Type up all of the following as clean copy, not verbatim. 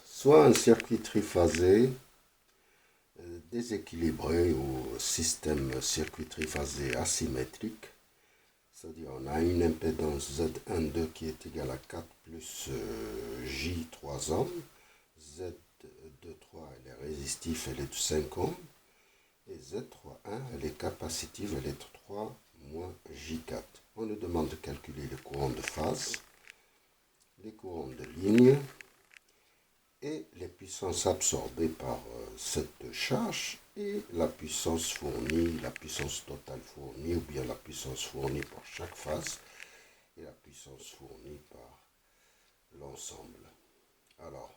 Soit un circuit triphasé déséquilibré ou système circuit triphasé asymétrique, c'est-à-dire on a une impédance Z12 qui est égale à 4 plus J3 ohms, Z23 elle est résistive, elle est de 5 ohms, et Z31 elle est capacitive, elle est de 3 moins J4. On nous demande de calculer les courants de phase, les courants de ligne, et les puissances absorbées par cette charge et la puissance fournie, la puissance totale fournie ou bien la puissance fournie par chaque phase et la puissance fournie par l'ensemble. Alors,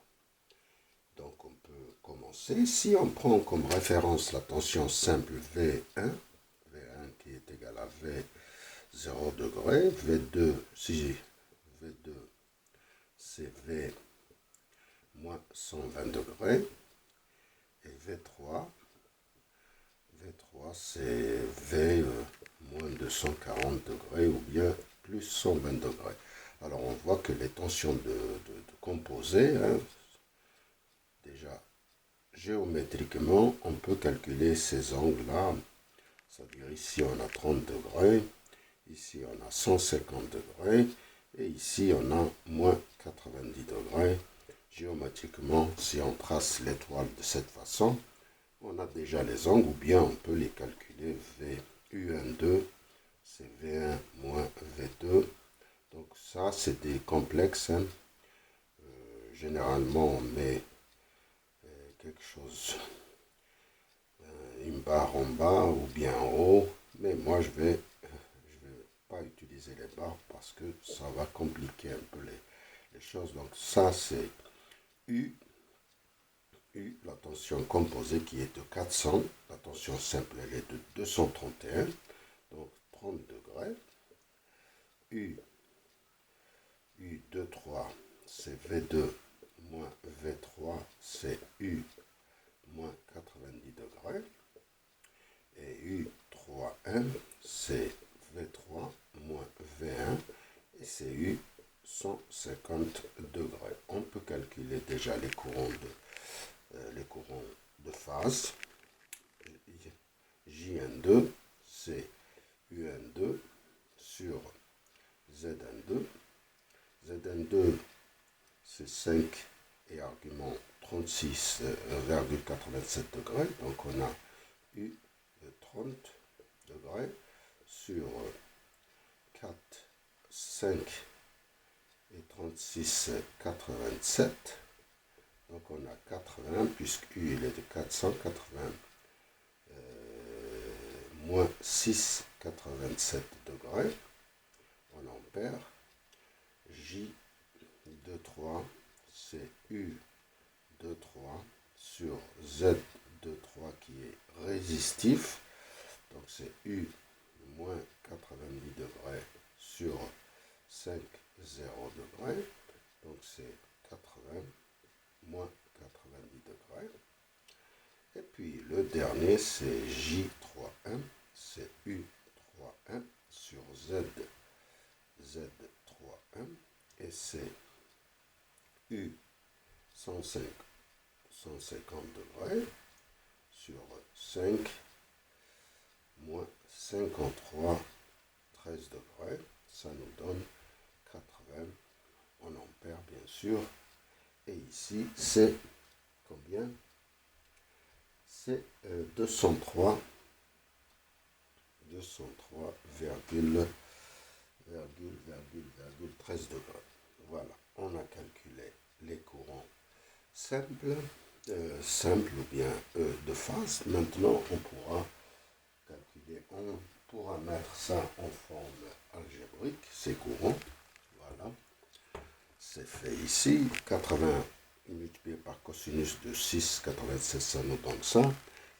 donc on peut commencer. Si on prend comme référence la tension simple V1, V1 qui est égal à V 0 degré, V2, si V2 c'est V moins 120 degrés, et V3 c'est V moins 240 degrés ou bien plus 120 degrés. Alors on voit que les tensions de composés, déjà géométriquement, on peut calculer ces angles-là. C'est-à-dire ici on a 30 degrés, ici on a 150 degrés, et ici on a moins 90 degrés. Géométriquement, si on trace l'étoile de cette façon, on a déjà les angles, ou bien on peut les calculer. VU12, c'est V1 moins V2. Donc ça, c'est des complexes. Généralement, on met quelque chose, une barre en bas ou bien en haut. Mais moi, je vais pas utiliser les barres parce que ça va compliquer un peu les choses. Donc ça, c'est U. La tension composée qui est de 400, la tension simple elle est de 231, donc 30 degrés. U23 c'est V2 moins V3 c'est U moins 90 degrés. Et U31 c'est V3 moins V1 et c'est U 150 degrés. On peut calculer déjà les courants de phase. J12 c'est UN2 sur ZN2. ZN2 c'est 5 et argument 36,87 degrés. Donc on a U 30 degrés sur 4, 5 et 36,87. Donc on a 80 puisque U il est de 480 moins 6,87 degrés en ampères. J23 c'est U23 sur Z23 qui est résistif. Donc c'est U moins 90 degrés sur 5, 0 degrés. Donc c'est 80 moins 90 degrés. Et puis le dernier c'est J31, c'est U31 sur Z31 et c'est U 150 degrés sur 5 moins 53 13 degrés. Ça nous donne 80 en ampères bien sûr. Et ici c'est combien? C'est 203,13 degrés. Voilà, on a calculé les courants simples, ou bien de phase. Maintenant, on pourra calculer, on pourra mettre ça en forme algébrique, ces courants. Voilà, c'est fait ici. 80 multiplié par cosinus de 6, 96, ça nous donne ça.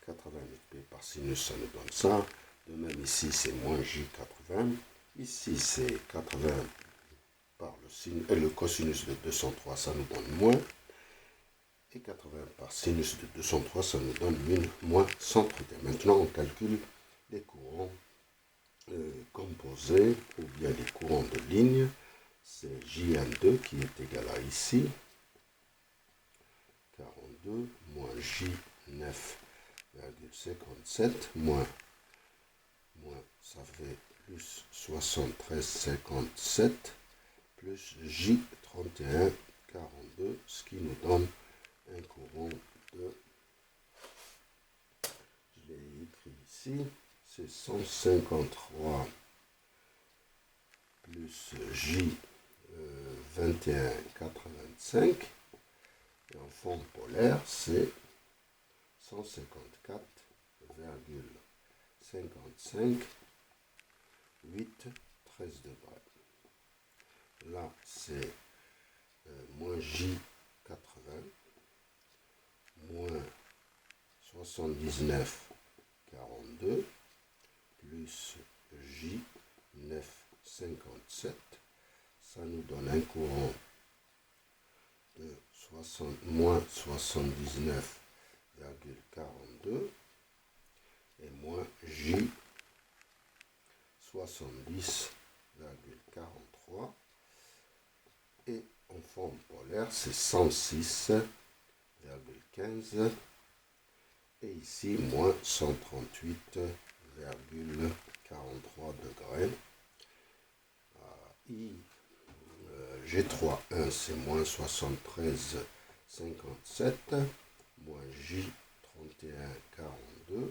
80 multiplié par sinus, ça nous donne ça. De même ici, c'est moins J80. Ici, c'est 80 par le cosinus de 203, ça nous donne moins. Et 80 par sinus de 203, ça nous donne moins 131. Maintenant, on calcule les courants composés ou bien les courants de ligne. C'est Jn2 qui est égal à ici. 42 moins J 9,57 moins ça fait plus 73,57 plus J 31,42, ce qui nous donne un courant de, je l'ai écrit ici, c'est 153 plus J 21,85 et en forme polaire c'est 154,55 8 13 degrés. Là c'est moins J 80 moins 79,42 plus J 9,57, ça nous donne un courant de moins 79,42 et moins J 70,43 et en forme polaire c'est 106,15 et ici moins 138,43 degrés. G3,1 c'est moins 73,57 moins J31,42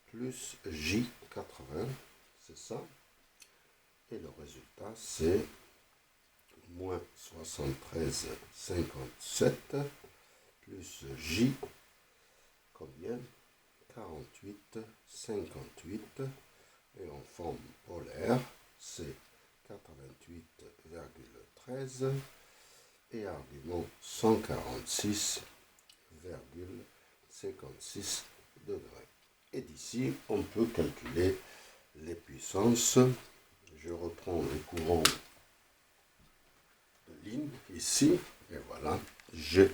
plus J80, c'est ça, et le résultat c'est moins 73,57 plus J combien 48,58 et en forme polaire c'est 88,13 et argument 146,56 degrés. Et d'ici, on peut calculer les puissances. Je reprends le courant de ligne ici, et voilà, j'ai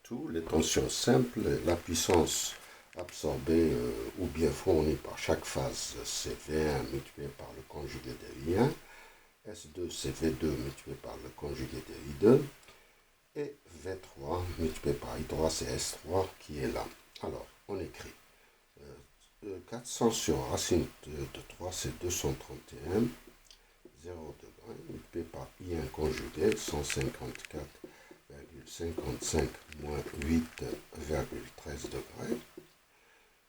tout, les tensions simples, la puissance absorbée ou bien fournie par chaque phase, c'est V1 multiplié par le conjugué de I1. S2 c'est V2 multiplié par le conjugué de I2 et V3 multiplié par I3 c'est S3 qui est là. Alors on écrit 400 sur racine de 3 c'est 231, 0 degré multiplié par I1 conjugué 154,55 moins 8,13 degrés.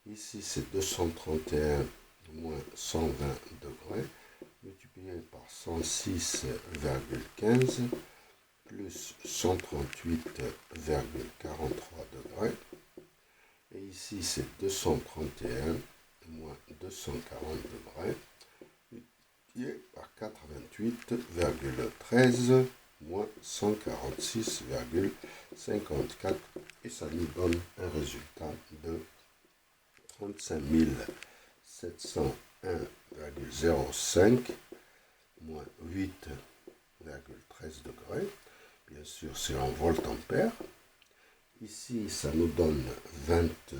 Ici c'est 231 moins 120 degrés multiplié par 106,15 plus 138,43 degrés. Et ici, c'est 231 moins 240 degrés multiplié par 88,13 moins 146,54. Et ça nous donne un résultat de 35 701,05 moins 8,13 degrés. Bien sûr, c'est en volt-ampère. Ici, ça nous donne 24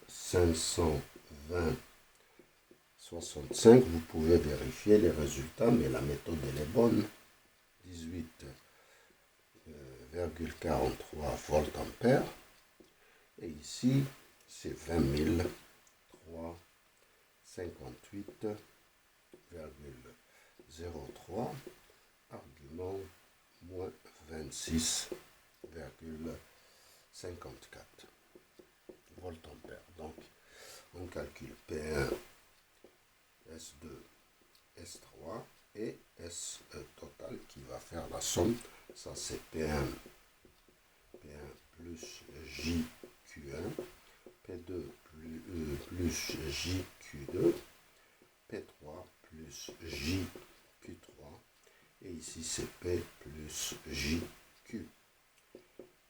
520,65. Vous pouvez vérifier les résultats, mais la méthode elle est bonne. 18,43 volt-ampère. Et ici, c'est 20 358,03. Argument moins 26,54 volt-ampère. Donc, on calcule P1, S2, S3 et S total qui va faire la somme. Ça, c'est P1 plus JQ1, P2 plus JQ2, P3 plus JQ3, et ici c'est P plus JQ.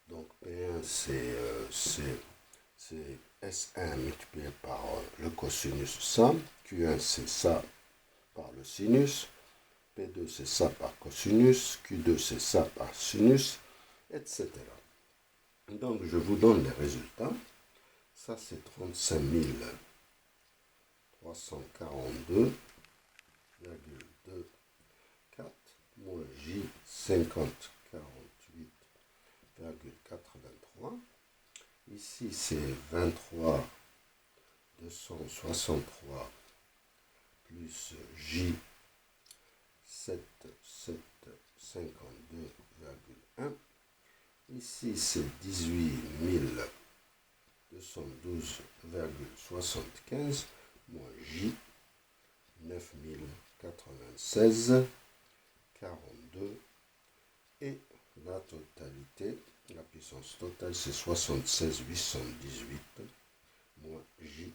Donc P1 c'est S1 multiplié par le cosinus ça, Q1 c'est ça par le sinus, P2 c'est ça par cosinus, Q2 c'est ça par sinus, etc. Donc je vous donne les résultats. Ça c'est 35 342,24 moins J 50,48 423. Ici, c'est 23 263 plus J 7752,1. Ici, c'est 18 212,75 moins J 9096,42. Et la totalité, la puissance totale, c'est 76 818 moins J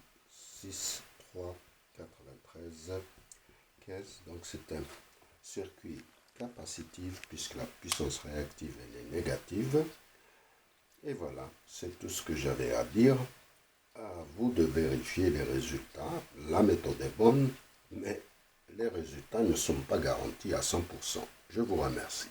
6393,15. Donc c'est un circuit capacitif puisque la puissance réactive elle est négative. Et voilà, c'est tout ce que j'avais à dire. À vous de vérifier les résultats. La méthode est bonne, mais les résultats ne sont pas garantis à 100%. Je vous remercie.